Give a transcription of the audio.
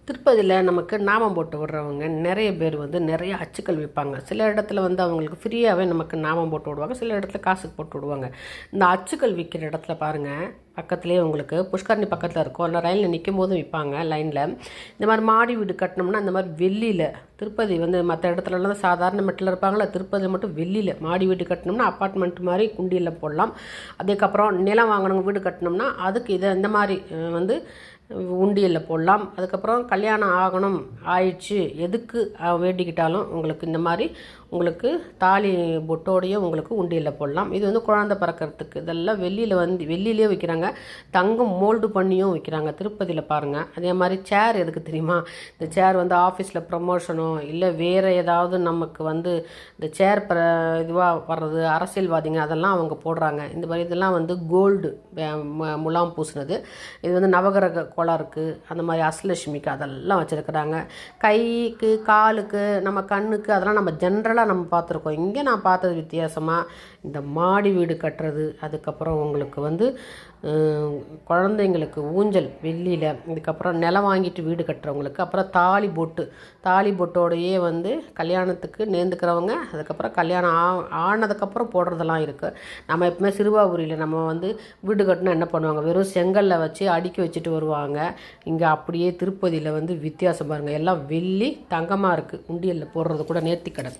திருப்பதியில் நமக்கு நாமம் போட்டு விடுறவங்க நிறைய பேர் வந்து நிறைய அச்சுக்கள் விற்பாங்க. சில இடத்துல வந்து அவங்களுக்கு ஃப்ரீயாகவே நமக்கு நாமம் போட்டு விடுவாங்க, சில இடத்துல காசுக்கு போட்டு விடுவாங்க. இந்த அச்சுக்கள் விற்கிற இடத்துல பாருங்கள், பக்கத்துலேயே உங்களுக்கு புஷ்கரணி பக்கத்தில் இருக்கும், இல்லை ரயிலில் நிற்கும் போதும் விற்பாங்க லைனில். இந்த மாதிரி மாடி வீடு கட்டினோம்னா இந்த மாதிரி வெள்ளியில், திருப்பதி வந்து மற்ற இடத்துலலாம் சாதாரண மெட்டில் இருப்பாங்களா, திருப்பதி மட்டும் வெள்ளியில் மாடி வீடு கட்டினோம்னா அப்பார்ட்மெண்ட் மாதிரி குண்டியில் போடலாம். அதுக்கப்புறம் நிலம் வாங்கினவங்க வீடு கட்டினோம்னா அதுக்கு இந்த மாதிரி வந்து உண்டியலில் போடலாம். அதுக்கப்புறம் கல்யாணம் ஆயிடுச்சு எதுக்கு வேண்டிக்கிட்டாலும் உங்களுக்கு இந்த மாதிரி உங்களுக்கு தாலி பொட்டோடையே உங்களுக்கு உண்டியலில் போடலாம். இது வந்து குழந்தை பிறக்கிறதுக்கு இதெல்லாம் வெள்ளியிலே விற்கிறாங்க. தங்கம் மோல்டு பண்ணியும் விற்கிறாங்க திருப்பதியில் பாருங்கள். அதே மாதிரி சேர் எதுக்கு தெரியுமா, இந்த சேர் வந்து ஆஃபீஸில் ப்ரமோஷனோ இல்லை வேறு ஏதாவது நமக்கு வந்து இந்த சேர் இதுவாக வர்றது அரசியல்வாதிங்க அதெல்லாம் அவங்க போடுறாங்க. இந்த மாதிரி இதெல்லாம் வந்து கோல்டு முலாம் பூசினது. இது வந்து நவகிரக கோளாறுக்கு அந்த மாதிரி அஷ்டலட்சுமிக்கு அதெல்லாம் வச்சுருக்குறாங்க. கைக்கு காலுக்கு நம்ம கண்ணுக்கு அதெல்லாம் நம்ம ஜென்ரலாக நம்ம பார்த்துருக்கோம். இங்கே நான் பார்த்தது வித்தியாசமாக இந்த மாடி வீடு கட்டுறது, அதுக்கப்புறம் உங்களுக்கு வந்து குழந்தைங்களுக்கு ஊஞ்சல் வெள்ளியில், இதுக்கப்புறம் நிலம் வாங்கிட்டு வீடு கட்டுறவங்களுக்கு, அப்புறம் தாலி பொட்டோடையே வந்து கல்யாணத்துக்கு நேர்ந்துக்கிறவங்க, அதுக்கப்புறம் கல்யாணம் ஆனதுக்கப்புறம் போடுறதெல்லாம் இருக்குது. நம்ம எப்பவுமே சிறுவாபுரியில் நம்ம வந்து வீடு கட்டினா என்ன பண்ணுவாங்க, வெறும் செங்கல்ல வச்சு அடுக்கி வச்சுட்டு வருவாங்க. இங்கே அப்படியே திருப்பதியில் வந்து வித்தியாசம் பாருங்கள், எல்லாம் வெள்ளி தங்கமாக இருக்குது. உண்டியலில் போடுறது கூட நேர்த்திக்கடன்.